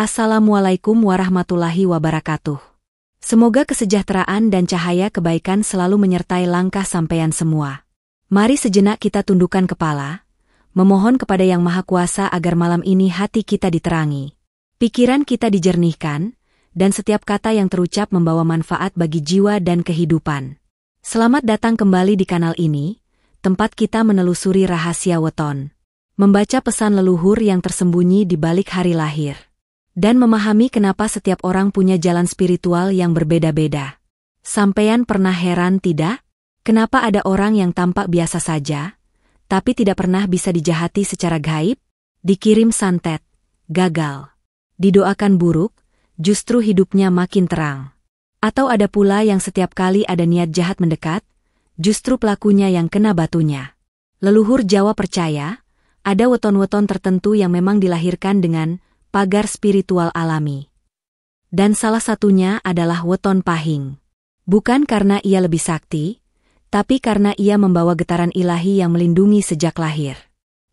Assalamualaikum warahmatullahi wabarakatuh. Semoga kesejahteraan dan cahaya kebaikan selalu menyertai langkah sampeyan semua. Mari sejenak kita tundukkan kepala, memohon kepada Yang Maha Kuasa agar malam ini hati kita diterangi, pikiran kita dijernihkan, dan setiap kata yang terucap membawa manfaat bagi jiwa dan kehidupan. Selamat datang kembali di kanal ini, tempat kita menelusuri rahasia weton, membaca pesan leluhur yang tersembunyi di balik hari lahir, dan memahami kenapa setiap orang punya jalan spiritual yang berbeda-beda. Sampeyan pernah heran tidak? Kenapa ada orang yang tampak biasa saja, tapi tidak pernah bisa dijahati secara gaib? Dikirim santet, gagal. Didoakan buruk, justru hidupnya makin terang. Atau ada pula yang setiap kali ada niat jahat mendekat, justru pelakunya yang kena batunya. Leluhur Jawa percaya, ada weton-weton tertentu yang memang dilahirkan dengan pagar spiritual alami. Dan salah satunya adalah weton pahing. Bukan karena ia lebih sakti, tapi karena ia membawa getaran ilahi yang melindungi sejak lahir.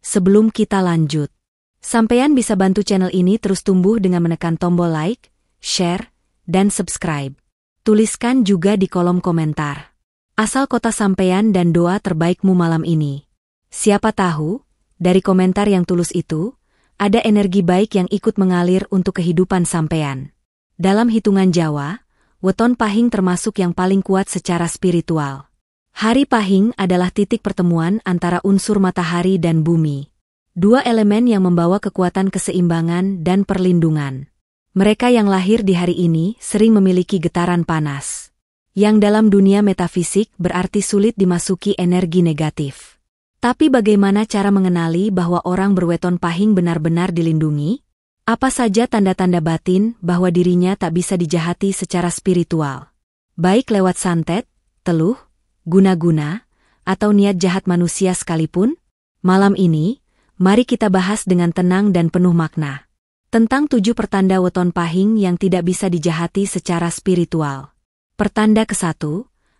Sebelum kita lanjut, sampeyan bisa bantu channel ini terus tumbuh dengan menekan tombol like, share, dan subscribe. Tuliskan juga di kolom komentar asal kota sampeyan dan doa terbaikmu malam ini. Siapa tahu, dari komentar yang tulus itu, ada energi baik yang ikut mengalir untuk kehidupan sampeyan. Dalam hitungan Jawa, weton pahing termasuk yang paling kuat secara spiritual. Hari pahing adalah titik pertemuan antara unsur matahari dan bumi. Dua elemen yang membawa kekuatan keseimbangan dan perlindungan. Mereka yang lahir di hari ini sering memiliki getaran panas, yang dalam dunia metafisik berarti sulit dimasuki energi negatif. Tapi bagaimana cara mengenali bahwa orang berweton pahing benar-benar dilindungi? Apa saja tanda-tanda batin bahwa dirinya tak bisa dijahati secara spiritual? Baik lewat santet, teluh, guna-guna, atau niat jahat manusia sekalipun? Malam ini, mari kita bahas dengan tenang dan penuh makna tentang 7 pertanda weton pahing yang tidak bisa dijahati secara spiritual. Pertanda ke-1,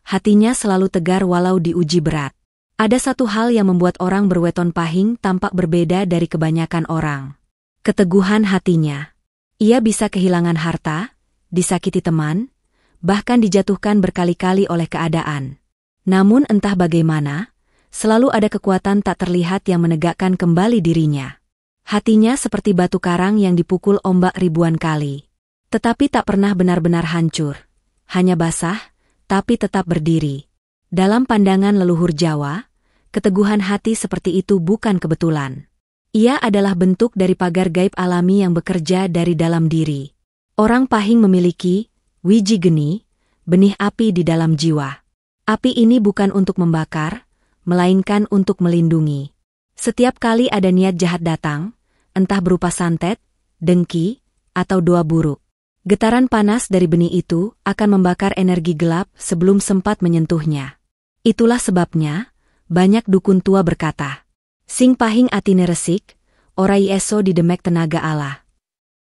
hatinya selalu tegar walau diuji berat. Ada satu hal yang membuat orang berweton pahing tampak berbeda dari kebanyakan orang. Keteguhan hatinya. Ia bisa kehilangan harta, disakiti teman, bahkan dijatuhkan berkali-kali oleh keadaan. Namun entah bagaimana, selalu ada kekuatan tak terlihat yang menegakkan kembali dirinya. Hatinya seperti batu karang yang dipukul ombak ribuan kali. Tetapi tak pernah benar-benar hancur. Hanya basah, tapi tetap berdiri. Dalam pandangan leluhur Jawa, keteguhan hati seperti itu bukan kebetulan. Ia adalah bentuk dari pagar gaib alami yang bekerja dari dalam diri. Orang pahing memiliki wiji geni, benih api di dalam jiwa. Api ini bukan untuk membakar, melainkan untuk melindungi. Setiap kali ada niat jahat datang, entah berupa santet, dengki, atau doa buruk, getaran panas dari benih itu akan membakar energi gelap sebelum sempat menyentuhnya. Itulah sebabnya, banyak dukun tua berkata, sing pahing atine resik, ora iso didemek tenaga Allah.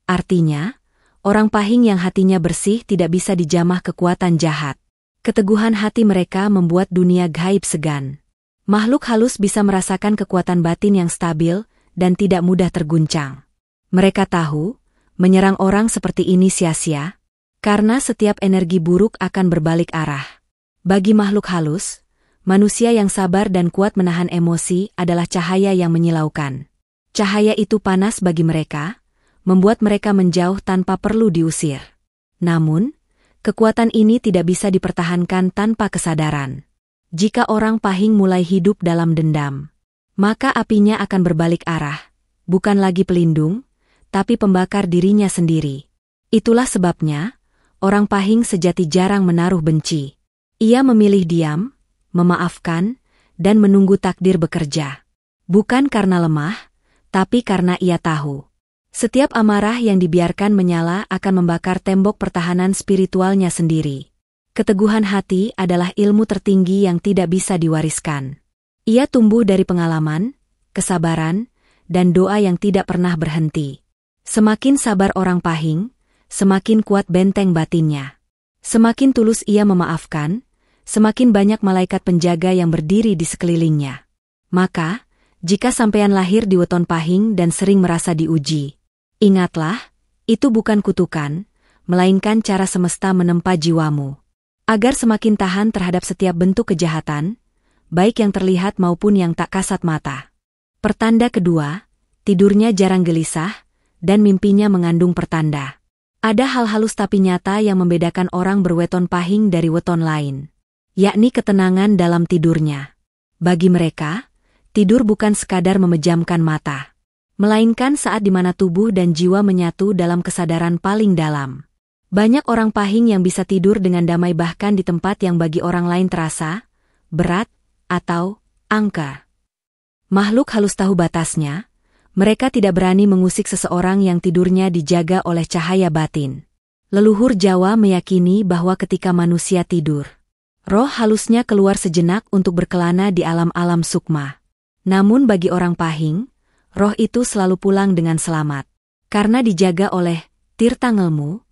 Artinya, orang pahing yang hatinya bersih tidak bisa dijamah kekuatan jahat. Keteguhan hati mereka membuat dunia gaib segan. Makhluk halus bisa merasakan kekuatan batin yang stabil dan tidak mudah terguncang. Mereka tahu, menyerang orang seperti ini sia-sia, karena setiap energi buruk akan berbalik arah. Bagi makhluk halus, manusia yang sabar dan kuat menahan emosi adalah cahaya yang menyilaukan. Cahaya itu panas bagi mereka, membuat mereka menjauh tanpa perlu diusir. Namun, kekuatan ini tidak bisa dipertahankan tanpa kesadaran. Jika orang pahing mulai hidup dalam dendam, maka apinya akan berbalik arah, bukan lagi pelindung, tapi pembakar dirinya sendiri. Itulah sebabnya, orang pahing sejati jarang menaruh benci. Ia memilih diam, memaafkan, dan menunggu takdir bekerja. Bukan karena lemah, tapi karena ia tahu. Setiap amarah yang dibiarkan menyala akan membakar tembok pertahanan spiritualnya sendiri. Keteguhan hati adalah ilmu tertinggi yang tidak bisa diwariskan. Ia tumbuh dari pengalaman, kesabaran, dan doa yang tidak pernah berhenti. Semakin sabar orang pahing, semakin kuat benteng batinnya. Semakin tulus ia memaafkan, semakin banyak malaikat penjaga yang berdiri di sekelilingnya. Maka, jika sampeyan lahir di weton pahing dan sering merasa diuji, ingatlah, Itu bukan kutukan, melainkan cara semesta menempa jiwamu. Agar semakin tahan terhadap setiap bentuk kejahatan, baik yang terlihat maupun yang tak kasat mata. Pertanda kedua, tidurnya jarang gelisah, dan mimpinya mengandung pertanda. Ada hal halus tapi nyata yang membedakan orang berweton pahing dari weton lain, yakni ketenangan dalam tidurnya. Bagi mereka, tidur bukan sekadar memejamkan mata, melainkan saat di mana tubuh dan jiwa menyatu dalam kesadaran paling dalam. Banyak orang pahing yang bisa tidur dengan damai bahkan di tempat yang bagi orang lain terasa berat atau angka. Makhluk halus tahu batasnya. Mereka tidak berani mengusik seseorang yang tidurnya dijaga oleh cahaya batin. Leluhur Jawa meyakini bahwa ketika manusia tidur, roh halusnya keluar sejenak untuk berkelana di alam-alam sukma. Namun bagi orang pahing, roh itu selalu pulang dengan selamat. Karena dijaga oleh tirta ngelmu,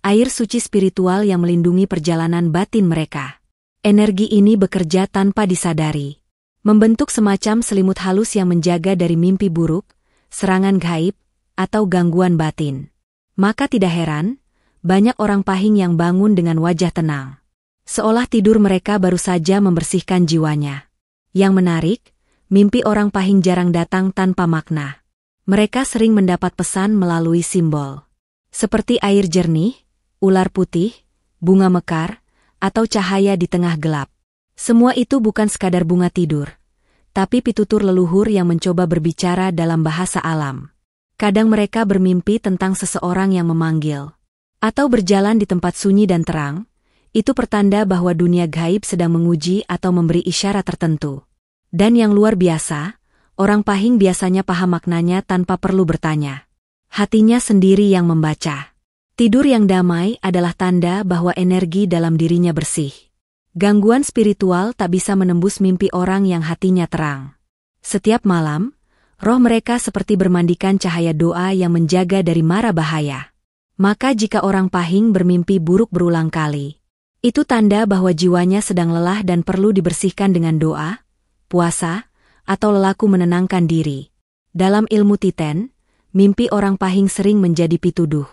air suci spiritual yang melindungi perjalanan batin mereka. Energi ini bekerja tanpa disadari, membentuk semacam selimut halus yang menjaga dari mimpi buruk, serangan gaib, atau gangguan batin. Maka tidak heran, banyak orang pahing yang bangun dengan wajah tenang. Seolah tidur mereka baru saja membersihkan jiwanya. Yang menarik, mimpi orang pahing jarang datang tanpa makna. Mereka sering mendapat pesan melalui simbol. Seperti air jernih, ular putih, bunga mekar, atau cahaya di tengah gelap. Semua itu bukan sekadar bunga tidur, tapi pitutur leluhur yang mencoba berbicara dalam bahasa alam. Kadang mereka bermimpi tentang seseorang yang memanggil, atau berjalan di tempat sunyi dan terang. Itu pertanda bahwa dunia gaib sedang menguji atau memberi isyarat tertentu. Dan yang luar biasa, orang pahing biasanya paham maknanya tanpa perlu bertanya. Hatinya sendiri yang membaca. Tidur yang damai adalah tanda bahwa energi dalam dirinya bersih. Gangguan spiritual tak bisa menembus mimpi orang yang hatinya terang. Setiap malam, roh mereka seperti bermandikan cahaya doa yang menjaga dari mara bahaya. Maka jika orang pahing bermimpi buruk berulang kali, itu tanda bahwa jiwanya sedang lelah dan perlu dibersihkan dengan doa, puasa, atau lelaku menenangkan diri. Dalam ilmu titen, mimpi orang pahing sering menjadi pituduh.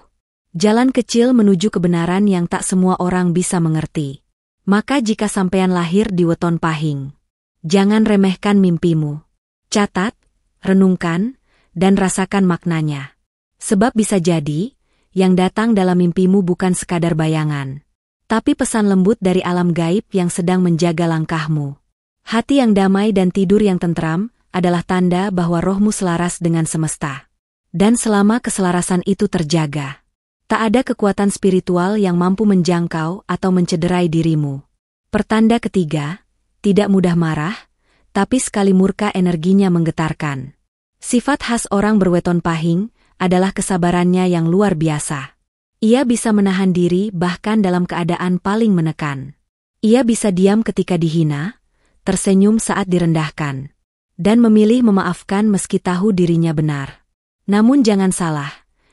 Jalan kecil menuju kebenaran yang tak semua orang bisa mengerti. Maka jika sampean lahir di weton pahing, jangan remehkan mimpimu. Catat, renungkan, dan rasakan maknanya. Sebab bisa jadi, yang datang dalam mimpimu bukan sekadar bayangan, tapi pesan lembut dari alam gaib yang sedang menjaga langkahmu. Hati yang damai dan tidur yang tentram adalah tanda bahwa rohmu selaras dengan semesta. Dan selama keselarasan itu terjaga, tak ada kekuatan spiritual yang mampu menjangkau atau mencederai dirimu. Pertanda ketiga, tidak mudah marah, tapi sekali murka energinya menggetarkan. Sifat khas orang berweton pahing adalah kesabarannya yang luar biasa. Ia bisa menahan diri bahkan dalam keadaan paling menekan. Ia bisa diam ketika dihina, tersenyum saat direndahkan, dan memilih memaafkan meski tahu dirinya benar. Namun jangan salah.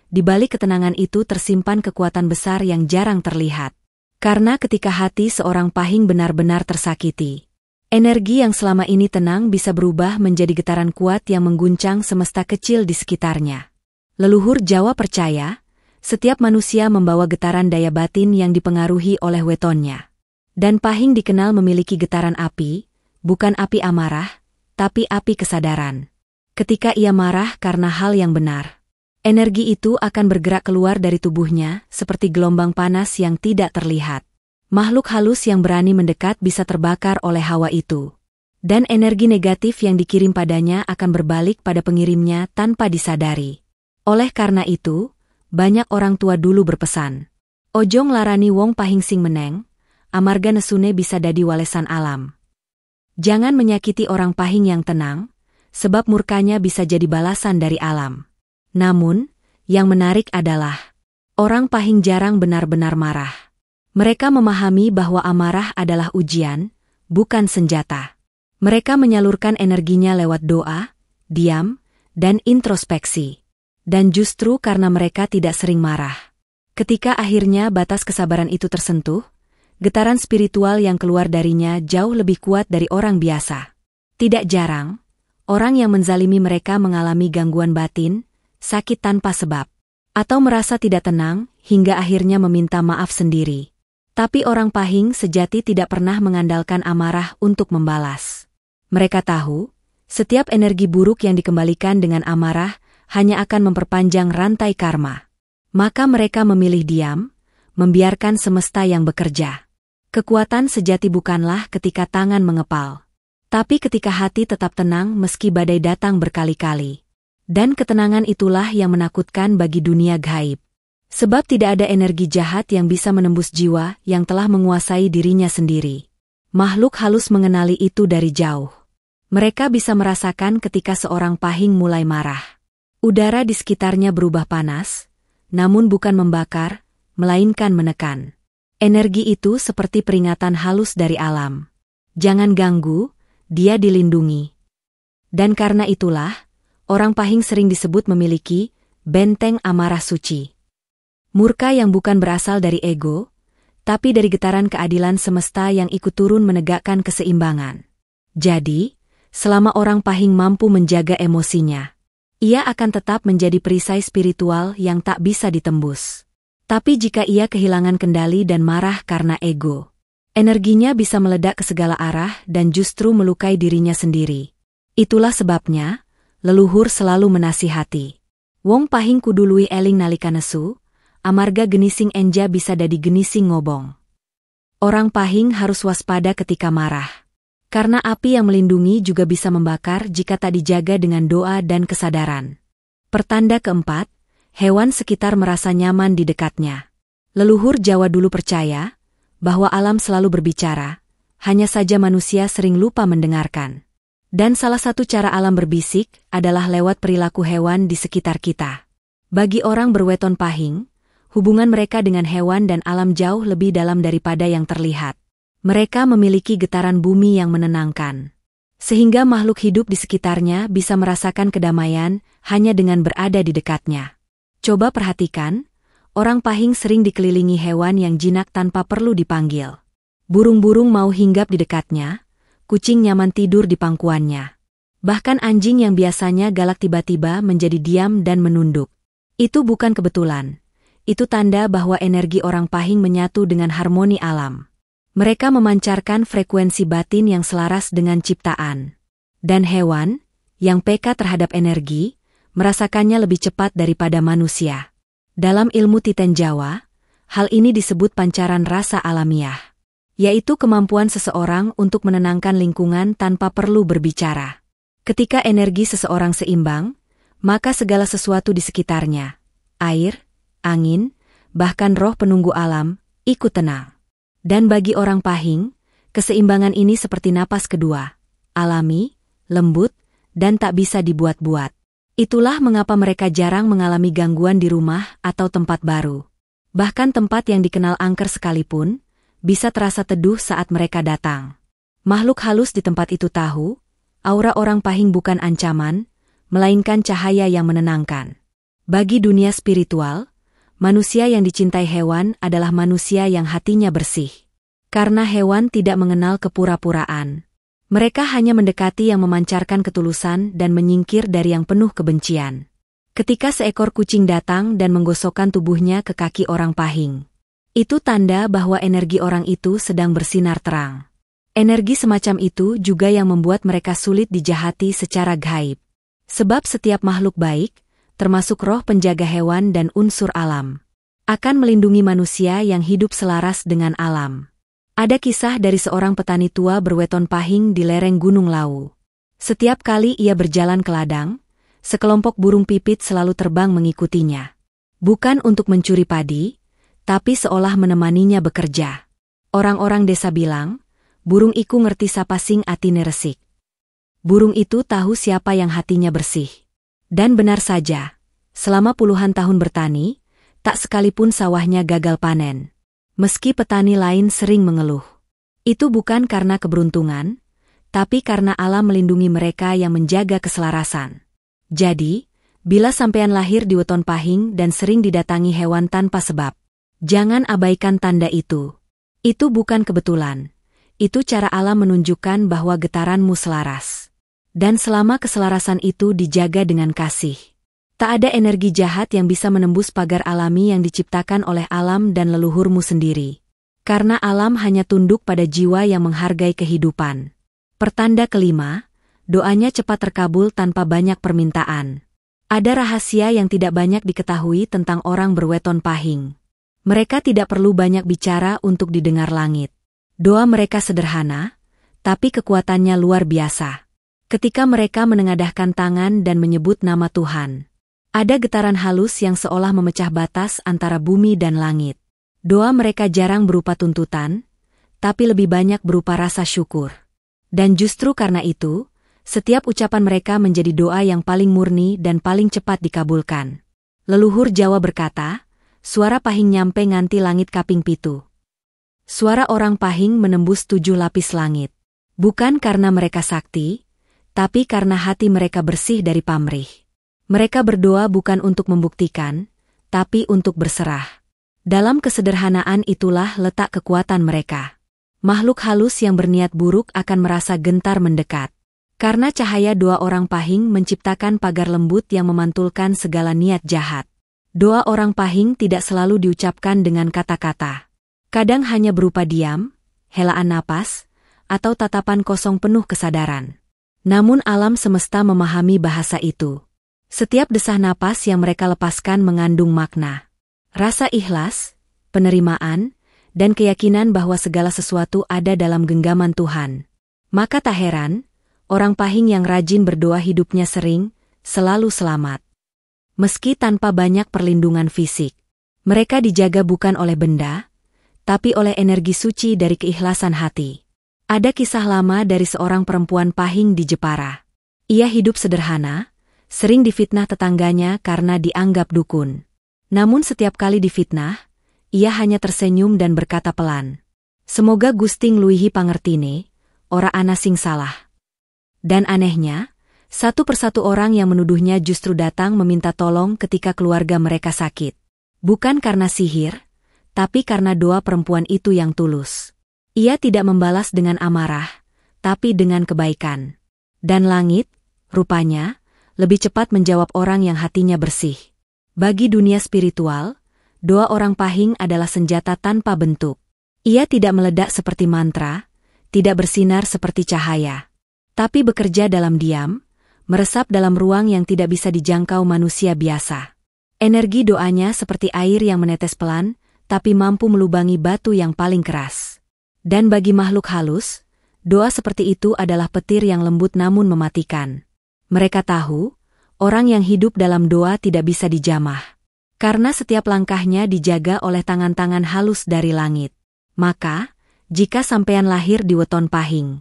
Di balik ketenangan itu tersimpan kekuatan besar yang jarang terlihat. Karena ketika hati seorang pahing benar-benar tersakiti, energi yang selama ini tenang bisa berubah menjadi getaran kuat yang mengguncang semesta kecil di sekitarnya. Leluhur Jawa percaya, setiap manusia membawa getaran daya batin yang dipengaruhi oleh wetonnya. Dan pahing dikenal memiliki getaran api, bukan api amarah, tapi api kesadaran. Ketika ia marah karena hal yang benar, energi itu akan bergerak keluar dari tubuhnya seperti gelombang panas yang tidak terlihat. Makhluk halus yang berani mendekat bisa terbakar oleh hawa itu. Dan energi negatif yang dikirim padanya akan berbalik pada pengirimnya tanpa disadari. Oleh karena itu, banyak orang tua dulu berpesan, "Ojo nglarani wong pahing sing meneng, amarga nesune bisa dadi walesan alam." Jangan menyakiti orang pahing yang tenang, sebab murkanya bisa jadi balasan dari alam. Namun, yang menarik adalah, orang pahing jarang benar-benar marah. Mereka memahami bahwa amarah adalah ujian, bukan senjata. Mereka menyalurkan energinya lewat doa, diam, dan introspeksi. Dan justru karena mereka tidak sering marah, ketika akhirnya batas kesabaran itu tersentuh, getaran spiritual yang keluar darinya jauh lebih kuat dari orang biasa. Tidak jarang, orang yang menzalimi mereka mengalami gangguan batin, sakit tanpa sebab, Atau merasa tidak tenang, hingga akhirnya meminta maaf sendiri. Tapi orang Pahing sejati tidak pernah mengandalkan amarah untuk membalas. Mereka tahu, setiap energi buruk yang dikembalikan dengan amarah hanya akan memperpanjang rantai karma. Maka mereka memilih diam, membiarkan semesta yang bekerja. Kekuatan sejati bukanlah ketika tangan mengepal, tapi ketika hati tetap tenang meski badai datang berkali-kali. Dan ketenangan itulah yang menakutkan bagi dunia gaib. Sebab tidak ada energi jahat yang bisa menembus jiwa yang telah menguasai dirinya sendiri. Makhluk halus mengenali itu dari jauh. Mereka bisa merasakan ketika seorang Pahing mulai marah. Udara di sekitarnya berubah panas, namun bukan membakar, melainkan menekan. Energi itu seperti peringatan halus dari alam. Jangan ganggu, dia dilindungi. Dan karena itulah, orang Pahing sering disebut memiliki benteng amarah suci. Murka yang bukan berasal dari ego, tapi dari getaran keadilan semesta yang ikut turun menegakkan keseimbangan. Jadi, selama orang Pahing mampu menjaga emosinya, ia akan tetap menjadi perisai spiritual yang tak bisa ditembus. Tapi jika ia kehilangan kendali dan marah karena ego, energinya bisa meledak ke segala arah dan justru melukai dirinya sendiri. Itulah sebabnya, leluhur selalu menasihati. Wong Pahing kudu luwih eling nalika nesu, amarga genising enja bisa dadi genising ngobong. Orang Pahing harus waspada ketika marah. Karena api yang melindungi juga bisa membakar jika tak dijaga dengan doa dan kesadaran. Pertanda keempat, hewan sekitar merasa nyaman di dekatnya. Leluhur Jawa dulu percaya bahwa alam selalu berbicara, hanya saja manusia sering lupa mendengarkan. Dan salah satu cara alam berbisik adalah lewat perilaku hewan di sekitar kita. Bagi orang berweton Pahing, hubungan mereka dengan hewan dan alam jauh lebih dalam daripada yang terlihat. Mereka memiliki getaran bumi yang menenangkan. Sehingga makhluk hidup di sekitarnya bisa merasakan kedamaian hanya dengan berada di dekatnya. Coba perhatikan, orang Pahing sering dikelilingi hewan yang jinak tanpa perlu dipanggil. Burung-burung mau hinggap di dekatnya, kucing nyaman tidur di pangkuannya. Bahkan anjing yang biasanya galak tiba-tiba menjadi diam dan menunduk. Itu bukan kebetulan. Itu tanda bahwa energi orang Pahing menyatu dengan harmoni alam. Mereka memancarkan frekuensi batin yang selaras dengan ciptaan. Dan hewan, yang peka terhadap energi, merasakannya lebih cepat daripada manusia. Dalam ilmu Titen Jawa, hal ini disebut pancaran rasa alamiah, yaitu kemampuan seseorang untuk menenangkan lingkungan tanpa perlu berbicara. Ketika energi seseorang seimbang, maka segala sesuatu di sekitarnya, air, angin, bahkan roh penunggu alam, ikut tenang. Dan bagi orang Pahing, keseimbangan ini seperti napas kedua, alami, lembut, dan tak bisa dibuat-buat. Itulah mengapa mereka jarang mengalami gangguan di rumah atau tempat baru. Bahkan tempat yang dikenal angker sekalipun, bisa terasa teduh saat mereka datang. Makhluk halus di tempat itu tahu, aura orang Pahing bukan ancaman, melainkan cahaya yang menenangkan. Bagi dunia spiritual, manusia yang dicintai hewan adalah manusia yang hatinya bersih. Karena hewan tidak mengenal kepura-puraan. Mereka hanya mendekati yang memancarkan ketulusan dan menyingkir dari yang penuh kebencian. Ketika seekor kucing datang dan menggosokkan tubuhnya ke kaki orang Pahing, itu tanda bahwa energi orang itu sedang bersinar terang. Energi semacam itu juga yang membuat mereka sulit dijahati secara gaib. Sebab setiap makhluk baik, termasuk roh penjaga hewan dan unsur alam, akan melindungi manusia yang hidup selaras dengan alam. Ada kisah dari seorang petani tua berweton Pahing di lereng Gunung Lawu. Setiap kali ia berjalan ke ladang, sekelompok burung pipit selalu terbang mengikutinya. Bukan untuk mencuri padi, tapi seolah menemaninya bekerja. Orang-orang desa bilang, burung iku ngerti sapa sing atine resik. Burung itu tahu siapa yang hatinya bersih. Dan benar saja, selama puluhan tahun bertani, tak sekalipun sawahnya gagal panen. Meski petani lain sering mengeluh. Itu bukan karena keberuntungan, tapi karena alam melindungi mereka yang menjaga keselarasan. Jadi, bila sampean lahir di weton Pahing dan sering didatangi hewan tanpa sebab, jangan abaikan tanda itu. Itu bukan kebetulan. Itu cara alam menunjukkan bahwa getaranmu selaras. Dan selama keselarasan itu dijaga dengan kasih, Tak ada energi jahat yang bisa menembus pagar alami yang diciptakan oleh alam dan leluhurmu sendiri. Karena alam hanya tunduk pada jiwa yang menghargai kehidupan. Pertanda kelima, doanya cepat terkabul tanpa banyak permintaan. Ada rahasia yang tidak banyak diketahui tentang orang berweton pahing. Mereka tidak perlu banyak bicara untuk didengar langit. Doa mereka sederhana, tapi kekuatannya luar biasa. Ketika mereka menengadahkan tangan dan menyebut nama Tuhan, ada getaran halus yang seolah memecah batas antara bumi dan langit. Doa mereka jarang berupa tuntutan, tapi lebih banyak berupa rasa syukur. Dan justru karena itu, setiap ucapan mereka menjadi doa yang paling murni dan paling cepat dikabulkan. Leluhur Jawa berkata, suara pahing nyampe nganti langit kaping pitu. Suara orang pahing menembus 7 lapis langit. Bukan karena mereka sakti, tapi karena hati mereka bersih dari pamrih. Mereka berdoa bukan untuk membuktikan, tapi untuk berserah. Dalam kesederhanaan itulah letak kekuatan mereka. Makhluk halus yang berniat buruk akan merasa gentar mendekat. Karena cahaya doa orang pahing menciptakan pagar lembut yang memantulkan segala niat jahat. Doa orang pahing tidak selalu diucapkan dengan kata-kata. Kadang hanya berupa diam, helaan napas, atau tatapan kosong penuh kesadaran. Namun alam semesta memahami bahasa itu. Setiap desah napas yang mereka lepaskan mengandung makna. Rasa ikhlas, penerimaan, dan keyakinan bahwa segala sesuatu ada dalam genggaman Tuhan. Maka tak heran, orang pahing yang rajin berdoa hidupnya selalu selamat. Meski tanpa banyak perlindungan fisik. Mereka dijaga bukan oleh benda, tapi oleh energi suci dari keikhlasan hati. Ada kisah lama dari seorang perempuan pahing di Jepara. Ia hidup sederhana, sering difitnah tetangganya karena dianggap dukun. Namun setiap kali difitnah, ia hanya tersenyum dan berkata pelan, "Semoga Gusti ngluwihi pangertine, ora ana sing salah." Dan anehnya, satu persatu orang yang menuduhnya justru datang meminta tolong ketika keluarga mereka sakit. Bukan karena sihir, tapi karena doa perempuan itu yang tulus. Ia tidak membalas dengan amarah, tapi dengan kebaikan. Dan langit, rupanya, lebih cepat menjawab orang yang hatinya bersih. Bagi dunia spiritual, doa orang pahing adalah senjata tanpa bentuk. Ia tidak meledak seperti mantra, tidak bersinar seperti cahaya, tapi bekerja dalam diam, meresap dalam ruang yang tidak bisa dijangkau manusia biasa. Energi doanya seperti air yang menetes pelan, tapi mampu melubangi batu yang paling keras. Dan bagi makhluk halus, doa seperti itu adalah petir yang lembut namun mematikan. Mereka tahu, orang yang hidup dalam doa tidak bisa dijamah. Karena setiap langkahnya dijaga oleh tangan-tangan halus dari langit. Maka, jika sampean lahir di weton pahing,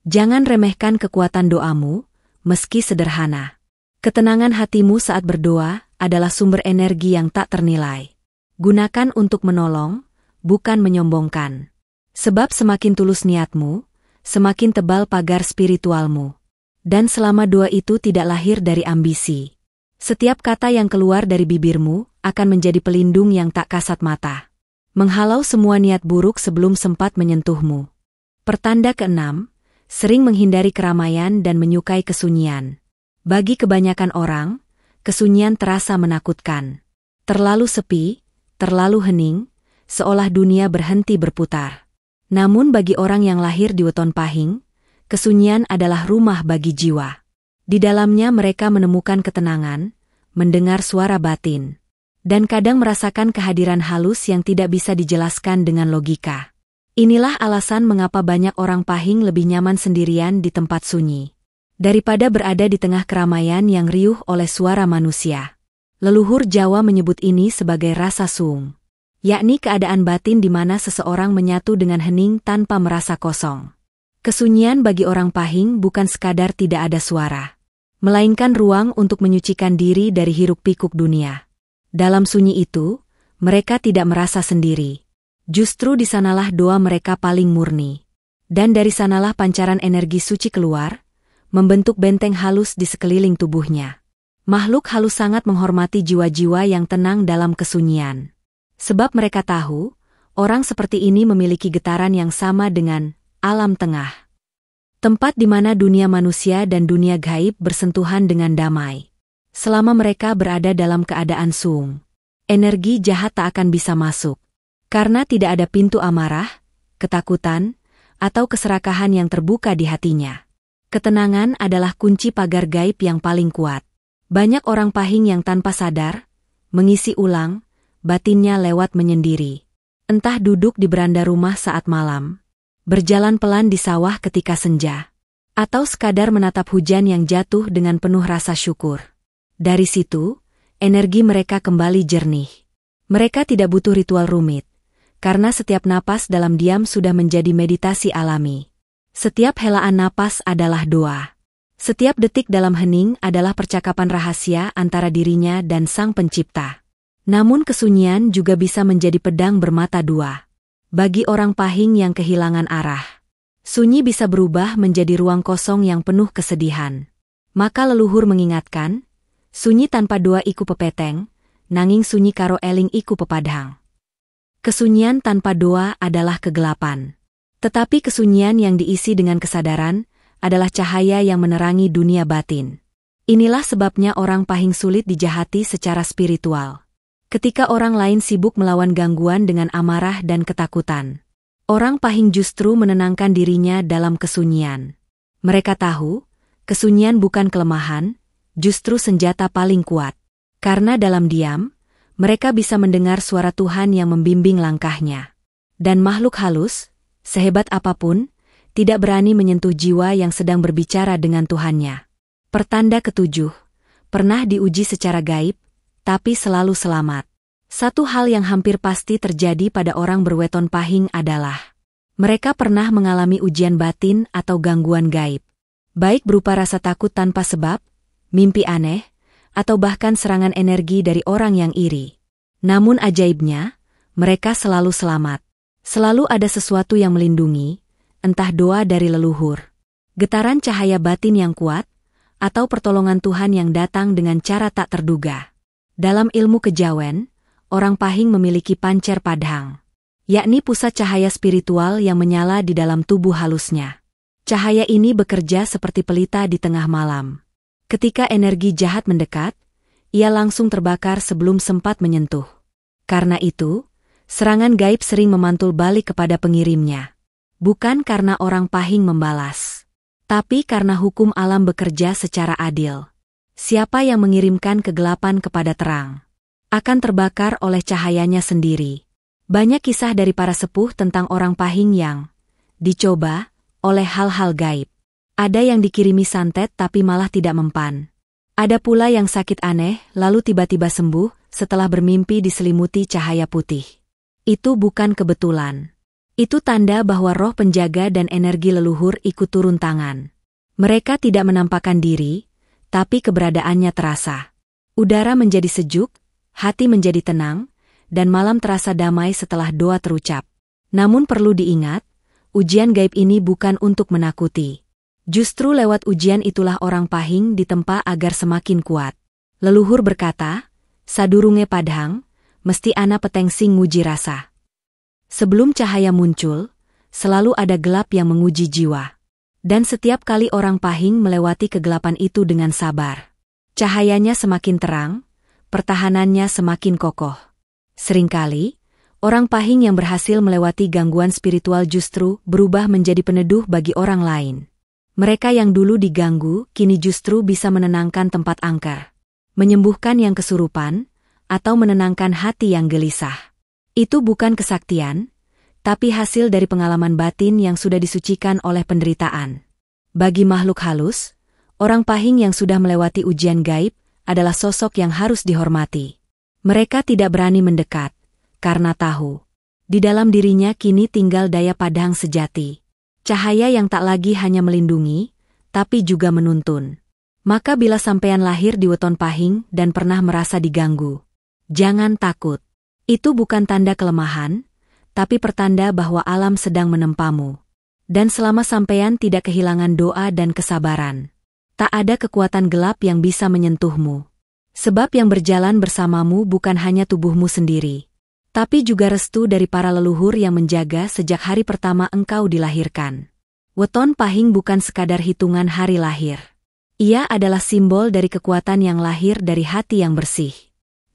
jangan remehkan kekuatan doamu, meski sederhana. Ketenangan hatimu saat berdoa adalah sumber energi yang tak ternilai. Gunakan untuk menolong, bukan menyombongkan. Sebab semakin tulus niatmu, semakin tebal pagar spiritualmu. Dan selama doa itu tidak lahir dari ambisi, setiap kata yang keluar dari bibirmu akan menjadi pelindung yang tak kasat mata. Menghalau semua niat buruk sebelum sempat menyentuhmu. Pertanda keenam, sering menghindari keramaian dan menyukai kesunyian. Bagi kebanyakan orang, kesunyian terasa menakutkan. Terlalu sepi, terlalu hening, seolah dunia berhenti berputar. Namun bagi orang yang lahir di weton pahing, kesunyian adalah rumah bagi jiwa. Di dalamnya mereka menemukan ketenangan, mendengar suara batin, dan kadang merasakan kehadiran halus yang tidak bisa dijelaskan dengan logika. Inilah alasan mengapa banyak orang pahing lebih nyaman sendirian di tempat sunyi, daripada berada di tengah keramaian yang riuh oleh suara manusia. Leluhur Jawa menyebut ini sebagai rasa suung, yakni keadaan batin di mana seseorang menyatu dengan hening tanpa merasa kosong. Kesunyian bagi orang pahing bukan sekadar tidak ada suara, melainkan ruang untuk menyucikan diri dari hiruk-pikuk dunia. Dalam sunyi itu, mereka tidak merasa sendiri. Justru di sanalah doa mereka paling murni. Dan dari sanalah pancaran energi suci keluar, membentuk benteng halus di sekeliling tubuhnya. Makhluk halus sangat menghormati jiwa-jiwa yang tenang dalam kesunyian. Sebab mereka tahu, orang seperti ini memiliki getaran yang sama dengan alam tengah. Tempat di mana dunia manusia dan dunia gaib bersentuhan dengan damai. Selama mereka berada dalam keadaan suung, energi jahat tak akan bisa masuk. Karena tidak ada pintu amarah, ketakutan, atau keserakahan yang terbuka di hatinya. Ketenangan adalah kunci pagar gaib yang paling kuat. Banyak orang pahing yang tanpa sadar, mengisi ulang, batinnya lewat menyendiri. Entah duduk di beranda rumah saat malam, berjalan pelan di sawah ketika senja, atau sekadar menatap hujan yang jatuh dengan penuh rasa syukur. Dari situ, energi mereka kembali jernih. Mereka tidak butuh ritual rumit, karena setiap napas dalam diam sudah menjadi meditasi alami. Setiap helaan napas adalah doa. Setiap detik dalam hening adalah percakapan rahasia antara dirinya dan Sang Pencipta. Namun kesunyian juga bisa menjadi pedang bermata dua. Bagi orang pahing yang kehilangan arah, sunyi bisa berubah menjadi ruang kosong yang penuh kesedihan. Maka leluhur mengingatkan, sunyi tanpa doa iku pepeteng, nanging sunyi karo eling iku pepadhang. Kesunyian tanpa doa adalah kegelapan. Tetapi kesunyian yang diisi dengan kesadaran adalah cahaya yang menerangi dunia batin. Inilah sebabnya orang pahing sulit dijahati secara spiritual. Ketika orang lain sibuk melawan gangguan dengan amarah dan ketakutan, orang pahing justru menenangkan dirinya dalam kesunyian. Mereka tahu, kesunyian bukan kelemahan, justru senjata paling kuat. Karena dalam diam, mereka bisa mendengar suara Tuhan yang membimbing langkahnya. Dan makhluk halus, sehebat apapun, tidak berani menyentuh jiwa yang sedang berbicara dengan Tuhannya. Pertanda ketujuh, pernah diuji secara gaib, tapi selalu selamat. Satu hal yang hampir pasti terjadi pada orang berweton pahing adalah mereka pernah mengalami ujian batin atau gangguan gaib. Baik berupa rasa takut tanpa sebab, mimpi aneh, atau bahkan serangan energi dari orang yang iri. Namun ajaibnya, mereka selalu selamat. Selalu ada sesuatu yang melindungi, entah doa dari leluhur, getaran cahaya batin yang kuat, atau pertolongan Tuhan yang datang dengan cara tak terduga. Dalam ilmu kejawen, orang pahing memiliki pancer padhang, yakni pusat cahaya spiritual yang menyala di dalam tubuh halusnya. Cahaya ini bekerja seperti pelita di tengah malam. Ketika energi jahat mendekat, ia langsung terbakar sebelum sempat menyentuh. Karena itu, serangan gaib sering memantul balik kepada pengirimnya. Bukan karena orang pahing membalas, tapi karena hukum alam bekerja secara adil. Siapa yang mengirimkan kegelapan kepada terang, akan terbakar oleh cahayanya sendiri. Banyak kisah dari para sepuh tentang orang pahing yang dicoba oleh hal-hal gaib. Ada yang dikirimi santet tapi malah tidak mempan. Ada pula yang sakit aneh lalu tiba-tiba sembuh setelah bermimpi diselimuti cahaya putih. Itu bukan kebetulan. Itu tanda bahwa roh penjaga dan energi leluhur ikut turun tangan. Mereka tidak menampakkan diri, tapi keberadaannya terasa. Udara menjadi sejuk, hati menjadi tenang, dan malam terasa damai setelah doa terucap. Namun perlu diingat, ujian gaib ini bukan untuk menakuti. Justru lewat ujian itulah orang pahing ditempa agar semakin kuat. Leluhur berkata, sadurunge padhang, mesti ana petengsing nguji rasa. Sebelum cahaya muncul, selalu ada gelap yang menguji jiwa. Dan setiap kali orang pahing melewati kegelapan itu dengan sabar, cahayanya semakin terang, pertahanannya semakin kokoh. Seringkali, orang pahing yang berhasil melewati gangguan spiritual justru berubah menjadi peneduh bagi orang lain. Mereka yang dulu diganggu, kini justru bisa menenangkan tempat angker, menyembuhkan yang kesurupan, atau menenangkan hati yang gelisah. Itu bukan kesaktian, tapi hasil dari pengalaman batin yang sudah disucikan oleh penderitaan. Bagi makhluk halus, orang pahing yang sudah melewati ujian gaib adalah sosok yang harus dihormati. Mereka tidak berani mendekat, karena tahu, di dalam dirinya kini tinggal daya padhang sejati. Cahaya yang tak lagi hanya melindungi, tapi juga menuntun. Maka bila sampean lahir di weton pahing dan pernah merasa diganggu, jangan takut. Itu bukan tanda kelemahan, tapi pertanda bahwa alam sedang menempamu. Dan selama sampean tidak kehilangan doa dan kesabaran, tak ada kekuatan gelap yang bisa menyentuhmu. Sebab yang berjalan bersamamu bukan hanya tubuhmu sendiri, tapi juga restu dari para leluhur yang menjaga sejak hari pertama engkau dilahirkan. Weton pahing bukan sekadar hitungan hari lahir. Ia adalah simbol dari kekuatan yang lahir dari hati yang bersih.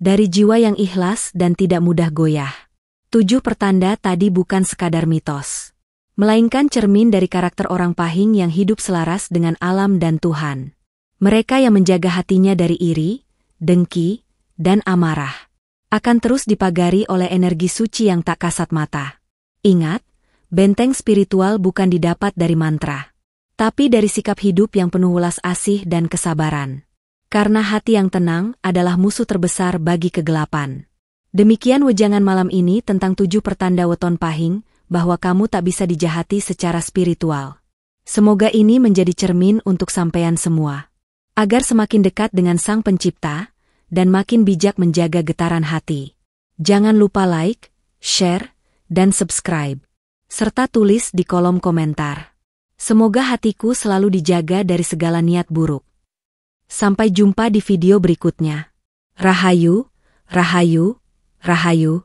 Dari jiwa yang ikhlas dan tidak mudah goyah. 7 pertanda tadi bukan sekadar mitos, melainkan cermin dari karakter orang Pahing yang hidup selaras dengan alam dan Tuhan. Mereka yang menjaga hatinya dari iri, dengki, dan amarah, akan terus dipagari oleh energi suci yang tak kasat mata. Ingat, benteng spiritual bukan didapat dari mantra, tapi dari sikap hidup yang penuh welas asih dan kesabaran. Karena hati yang tenang adalah musuh terbesar bagi kegelapan. Demikian wejangan malam ini tentang 7 pertanda weton Pahing, bahwa kamu tak bisa dijahati secara spiritual. Semoga ini menjadi cermin untuk sampean semua, agar semakin dekat dengan Sang Pencipta, dan makin bijak menjaga getaran hati. Jangan lupa like, share, dan subscribe, serta tulis di kolom komentar. Semoga hatiku selalu dijaga dari segala niat buruk. Sampai jumpa di video berikutnya. Rahayu, Rahayu, Rahayu.